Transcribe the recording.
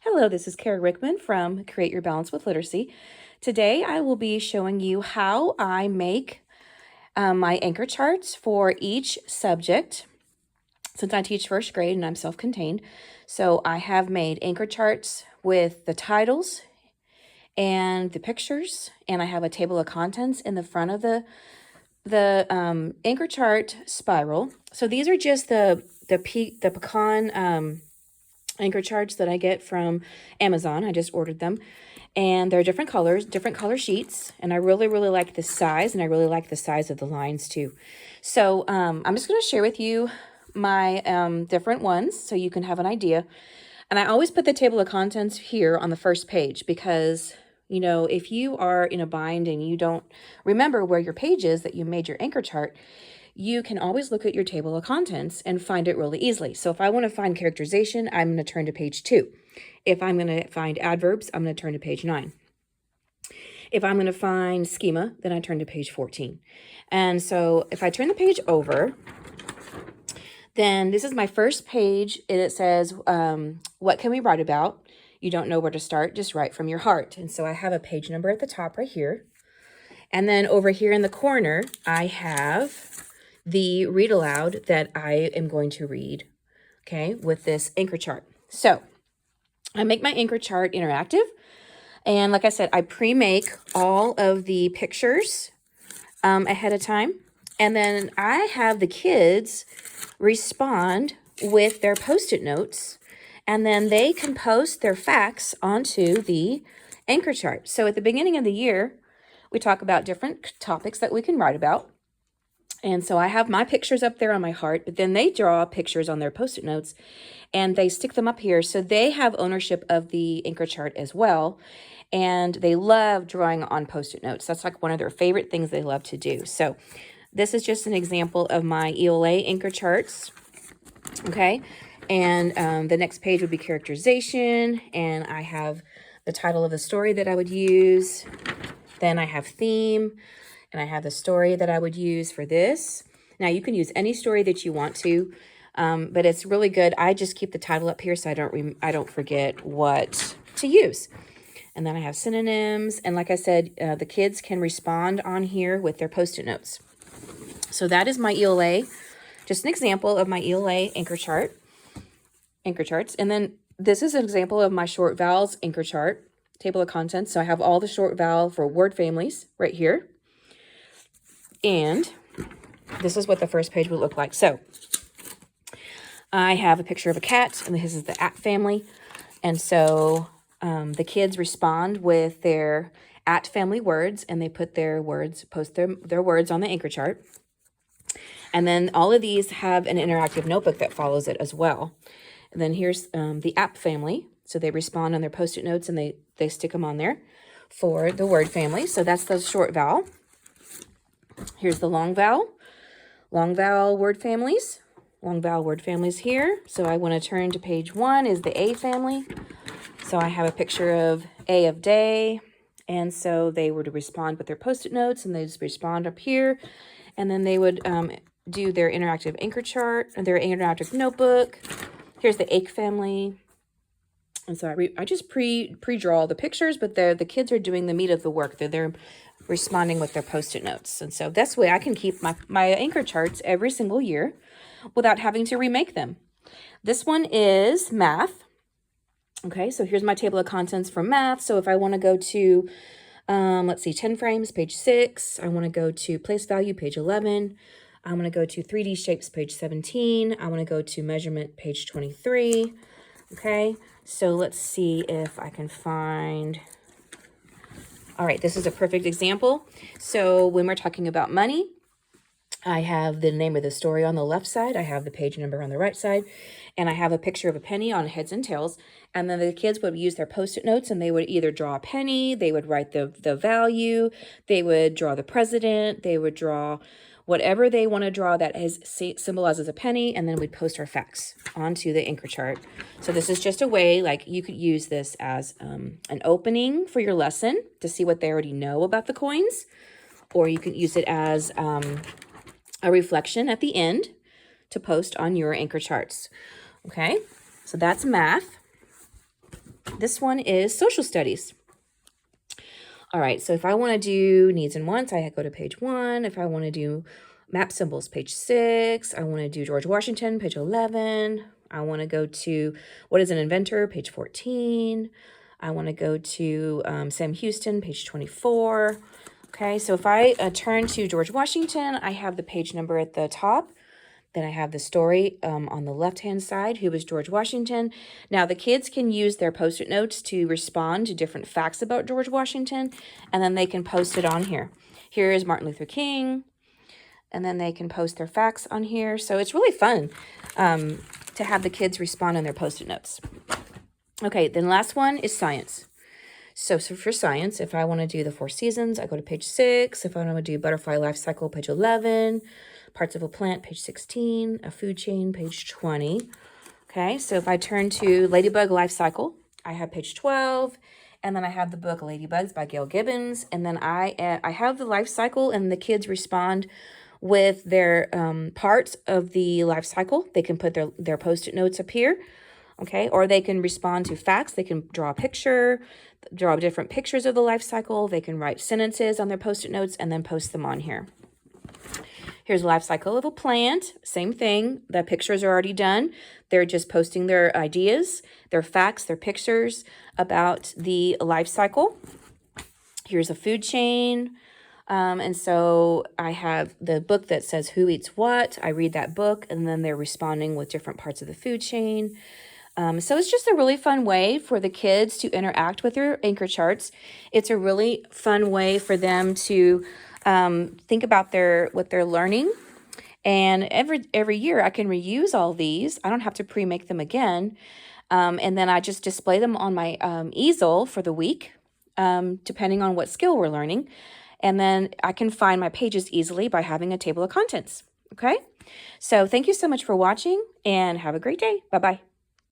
Hello, this is Kara Rickman from Create Your Balance with Literacy. Today I will be showing you how I make my anchor charts for each subject since I teach first grade and I'm self-contained. So I have made anchor charts with the titles and the pictures, and I have a table of contents in the front of the anchor chart spiral. So these are just the pecan anchor charts that I get from Amazon. I just ordered them, and they're different colors, different color sheets, and I really like the size, and I really like the size of the lines too. So I'm just going to share with you my different ones so you can have an idea. And I always put the table of contents here on the first page because, you know, if you are in a bind and you don't remember where your page is that you made your anchor chart, you can always look at your table of contents and find it really easily. So if I want to find characterization, I'm going to turn to page 2. If I'm going to find adverbs, I'm going to turn to page 9. If I'm going to find schema, then I turn to page 14. And so if I turn the page over, then this is my first page, and it says, what can we write about? You don't know where to start, just write from your heart. And so I have a page number at the top right here. And then over here in the corner, I have the read aloud that I am going to read, okay, with this anchor chart. So I make my anchor chart interactive. And like I said, I pre-make all of the pictures ahead of time. And then I have the kids respond with their Post-it notes, and then they can post their facts onto the anchor chart. So at the beginning of the year, we talk about different topics that we can write about. And so I have my pictures up there on my heart, but then they draw pictures on their Post-it notes and they stick them up here. So they have ownership of the anchor chart as well. And they love drawing on Post-it notes. That's like one of their favorite things they love to do. So this is just an example of my ELA anchor charts. Okay. And the next page would be characterization. And I have the title of the story that I would use. Then I have theme. And I have the story that I would use for this. Now you can use any story that you want to, but it's really good. I just keep the title up here so I don't forget what to use. And then I have synonyms. And like I said, the kids can respond on here with their Post-it notes. So that is my ELA, just an example of my ELA anchor charts. And then this is an example of my short vowels anchor chart, table of contents. So I have all the short vowel for word families right here. And this is what the first page would look like. So I have a picture of a cat, and this is the at family. And so the kids respond with their at family words, and they put their words, post their words on the anchor chart. And then all of these have an interactive notebook that follows it as well. And then here's the app family. So they respond on their Post-it notes, and they stick them on there for the word family. So that's the short vowel. Here's the long vowel word families. Long vowel word families here. So I want to turn to page 1 is the A family. So I have a picture of A of day. And so they were to respond with their Post-it notes, and they just respond up here. And then they would do their interactive anchor chart, or their interactive notebook. Here's the ache family. And so I just pre-draw the pictures, but the kids are doing the meat of the work. They're responding with their Post-it notes. And so that's the way I can keep my anchor charts every single year without having to remake them. This one is math. Okay, so here's my table of contents for math. So if I want to go to, let's see, 10 frames, page 6. I want to go to place value, page 11. I want to go to 3D shapes, page 17. I want to go to measurement, page 23. Okay, so let's see if I can find... All right, this is a perfect example. So when we're talking about money, I have the name of the story on the left side. I have the page number on the right side. And I have a picture of a penny on heads and tails. And then the kids would use their Post-it notes, and they would either draw a penny, they would write the value, they would draw the president, they would draw whatever they want to draw that symbolizes a penny, and then we'd post our facts onto the anchor chart. So this is just a way, like, you could use this as an opening for your lesson to see what they already know about the coins, or you can use it as a reflection at the end to post on your anchor charts. Okay, so that's math. This one is social studies. All right, so if I want to do needs and wants, I go to page 1. If I want to do map symbols, page 6. I want to do George Washington, page 11. I want to go to what is an inventor, page 14. I want to go to Sam Houston, page 24. Okay, so if I turn to George Washington, I have the page number at the top. Then I have the story on the left-hand side, who was George Washington. Now, the kids can use their Post-it notes to respond to different facts about George Washington, and then they can post it on here. Here is Martin Luther King, and then they can post their facts on here. So it's really fun to have the kids respond on their Post-it notes. Okay, then last one is science. So for science, if I want to do the 4 seasons, I go to page 6. If I want to do butterfly life cycle, page 11. Parts of a plant, page 16. A food chain, page 20. Okay, so if I turn to ladybug life cycle, I have page 12. And then I have the book Ladybugs by Gail Gibbons. And then I have the life cycle, and the kids respond with their parts of the life cycle. They can put their Post-it notes up here. Okay, or they can respond to facts. They can draw a picture, draw different pictures of the life cycle. They can write sentences on their Post-it notes and then post them on here. Here's a life cycle of a plant. Same thing. The pictures are already done. They're just posting their ideas, their facts, their pictures about the life cycle. Here's a food chain. And so I have the book that says who eats what. I read that book, and then they're responding with different parts of the food chain. So it's just a really fun way for the kids to interact with their anchor charts. It's a really fun way for them to think about what they're learning. And every year I can reuse all these. I don't have to pre-make them again. And then I just display them on my easel for the week, depending on what skill we're learning. And then I can find my pages easily by having a table of contents. Okay? So thank you so much for watching, and have a great day. Bye-bye.